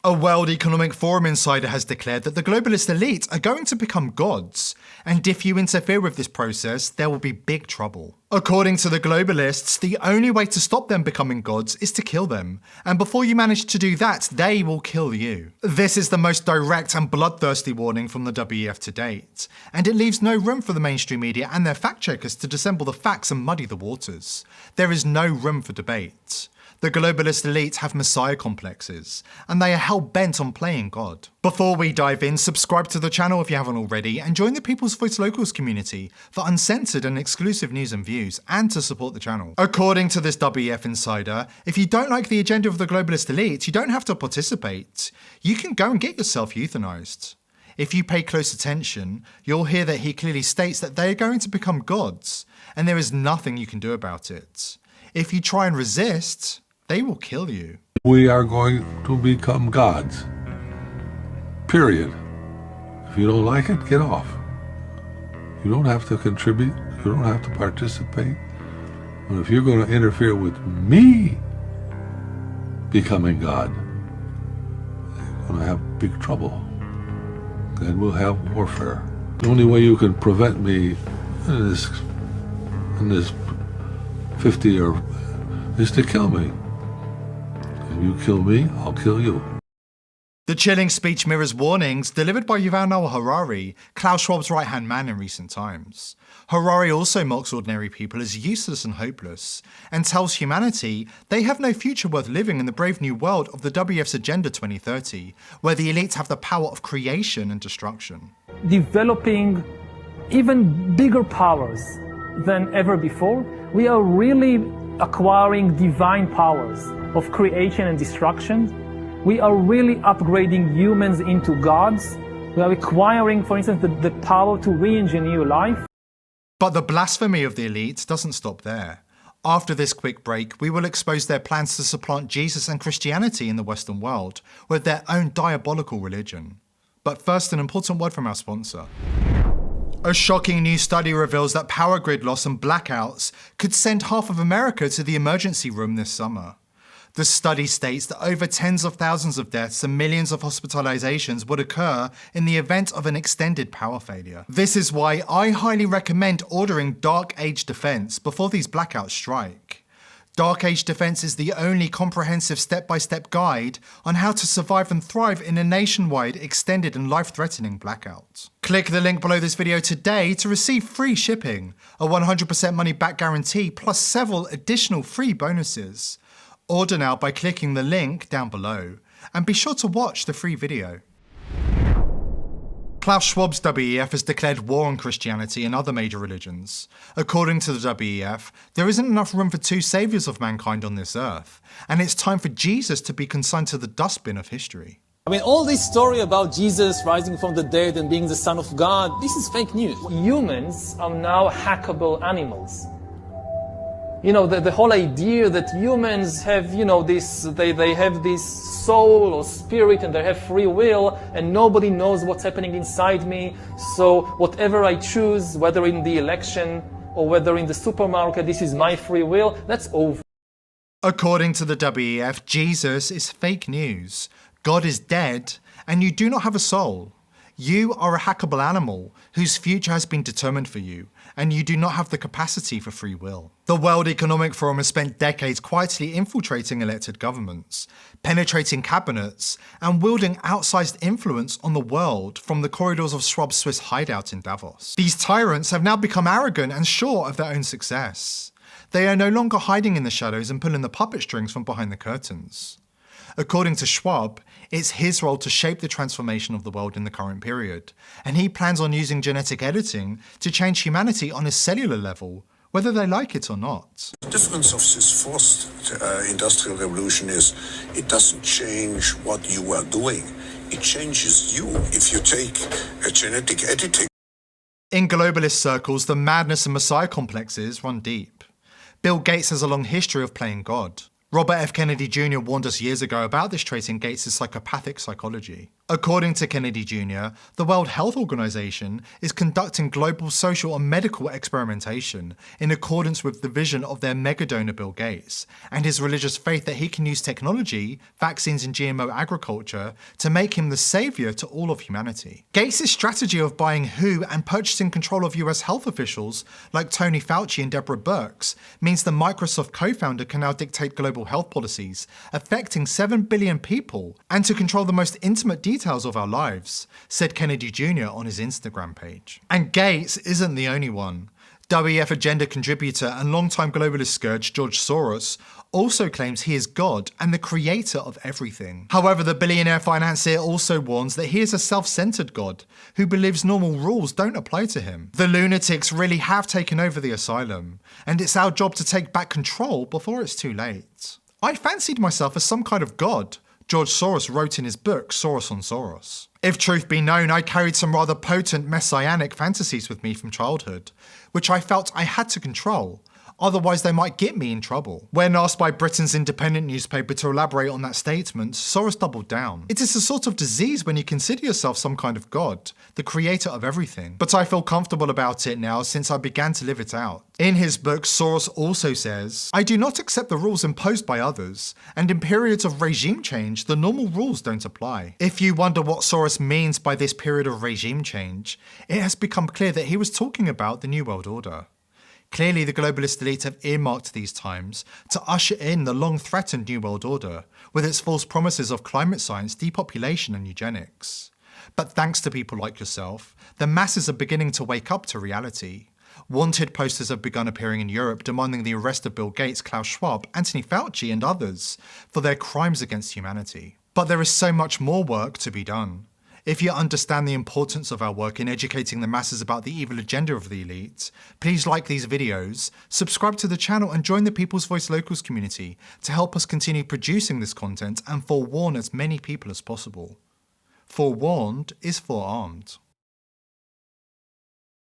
A World Economic Forum insider has declared that the globalist elite are going to become gods, and if you interfere with this process, there will be big trouble. According to the globalists, the only way to stop them becoming gods is to kill them, and before you manage to do that, they will kill you. This is the most direct and bloodthirsty warning from the WEF to date, and it leaves no room for the mainstream media and their fact-checkers to dissemble the facts and muddy the waters. There is no room for debate. The globalist elite have Messiah-Complexes, and they are hell-bent on playing God. Before we dive in, subscribe to the channel if you haven't already, and join the People's Voice Locals community for uncensored and exclusive news and views, and to support the channel. According to this WEF insider, if you don't like the agenda of the globalist elite, you don't have to participate. You can go and get yourself euthanized. If you pay close attention, you'll hear that he clearly states that they are going to become gods, and there is nothing you can do about it. If you try and resist, they will kill you. We are going to become gods. Period. If you don't like it, get off. You don't have to contribute. You don't have to participate. But if you're going to interfere with me becoming God, you're going to have big trouble. And we'll have warfare. The only way you can prevent me in this 50 or is to kill me. You kill me, I'll kill you. The chilling speech mirrors warnings delivered by Yuval Noah Harari, Klaus Schwab's right-hand man in recent times. Harari also mocks ordinary people as useless and hopeless, and tells humanity they have no future worth living in the brave new world of the WEF's Agenda 2030, where the elites have the power of creation and destruction. Developing even bigger powers than ever before, we are really acquiring divine powers of creation and destruction. We are really upgrading humans into gods. We are acquiring, for instance, the power to re-engineer life. But the blasphemy of the elite doesn't stop there. After this quick break, we will expose their plans to supplant Jesus and Christianity in the Western world with their own diabolical religion. But first, an important word from our sponsor. A shocking new study reveals that power grid loss and blackouts could send half of America to the emergency room this summer. The study states that over tens of thousands of deaths and millions of hospitalizations would occur in the event of an extended power failure. This is why I highly recommend ordering Dark Age Defense before these blackouts strike. Dark Age Defense is the only comprehensive step-by-step guide on how to survive and thrive in a nationwide, extended and life-threatening blackout. Click the link below this video today to receive free shipping, a 100% money-back guarantee, plus several additional free bonuses. Order now by clicking the link down below, and be sure to watch the free video. Klaus Schwab's WEF has declared war on Christianity and other major religions. According to the WEF, there isn't enough room for two saviors of mankind on this earth, and it's time for Jesus to be consigned to the dustbin of history. I mean, all this story about Jesus rising from the dead and being the Son of God, this is fake news. Humans are now hackable animals. You know, the whole idea that humans have, you know, they have this soul or spirit and they have free will and nobody knows what's happening inside me. So whatever I choose, whether in the election or whether in the supermarket, this is my free will, that's over. According to the WEF, Jesus is fake news. God is dead and you do not have a soul. You are a hackable animal whose future has been determined for you, and you do not have the capacity for free will. The World Economic Forum has spent decades quietly infiltrating elected governments, penetrating cabinets, and wielding outsized influence on the world from the corridors of Schwab's Swiss hideout in Davos. These tyrants have now become arrogant and sure of their own success. They are no longer hiding in the shadows and pulling the puppet strings from behind the curtains. According to Schwab, it's his role to shape the transformation of the world in the current period, and he plans on using genetic editing to change humanity on a cellular level, whether they like it or not. The difference of this fourth industrial revolution is it doesn't change what you are doing, it changes you if you take a genetic editing. In globalist circles, the madness and Messiah-Complexes run deep. Bill Gates has a long history of playing God. Robert F. Kennedy Jr. warned us years ago about this trait in Gates' psychopathic psychology. According to Kennedy Jr., the World Health Organization is conducting global social and medical experimentation in accordance with the vision of their mega-donor Bill Gates and his religious faith that he can use technology, vaccines and GMO agriculture to make him the savior to all of humanity. Gates' strategy of buying WHO and purchasing control of US health officials like Tony Fauci and Deborah Birx means the Microsoft co-founder can now dictate global health policies affecting 7 billion people and to control the most intimate details of our lives, said Kennedy Jr. on his Instagram page. And Gates isn't the only one. WEF agenda contributor and longtime globalist scourge George Soros also claims he is God and the creator of everything. However, the billionaire financier also warns that he is a self-centered God who believes normal rules don't apply to him. The lunatics really have taken over the asylum, and it's our job to take back control before it's too late. I fancied myself as some kind of God, George Soros wrote in his book, Soros on Soros. If truth be known, I carried some rather potent messianic fantasies with me from childhood, which I felt I had to control, otherwise they might get me in trouble. When asked by Britain's Independent newspaper to elaborate on that statement, Soros doubled down. It is a sort of disease when you consider yourself some kind of God, the creator of everything. But I feel comfortable about it now since I began to live it out. In his book, Soros also says, I do not accept the rules imposed by others, and in periods of regime change, the normal rules don't apply. If you wonder what Soros means by this period of regime change, it has become clear that he was talking about the New World Order. Clearly, the globalist elite have earmarked these times to usher in the long-threatened New World Order, with its false promises of climate science, depopulation and eugenics. But thanks to people like yourself, the masses are beginning to wake up to reality. Wanted posters have begun appearing in Europe demanding the arrest of Bill Gates, Klaus Schwab, Anthony Fauci and others for their crimes against humanity. But there is so much more work to be done. If you understand the importance of our work in educating the masses about the evil agenda of the elite, please like these videos, subscribe to the channel and join the People's Voice Locals community to help us continue producing this content and forewarn as many people as possible. Forewarned is forearmed.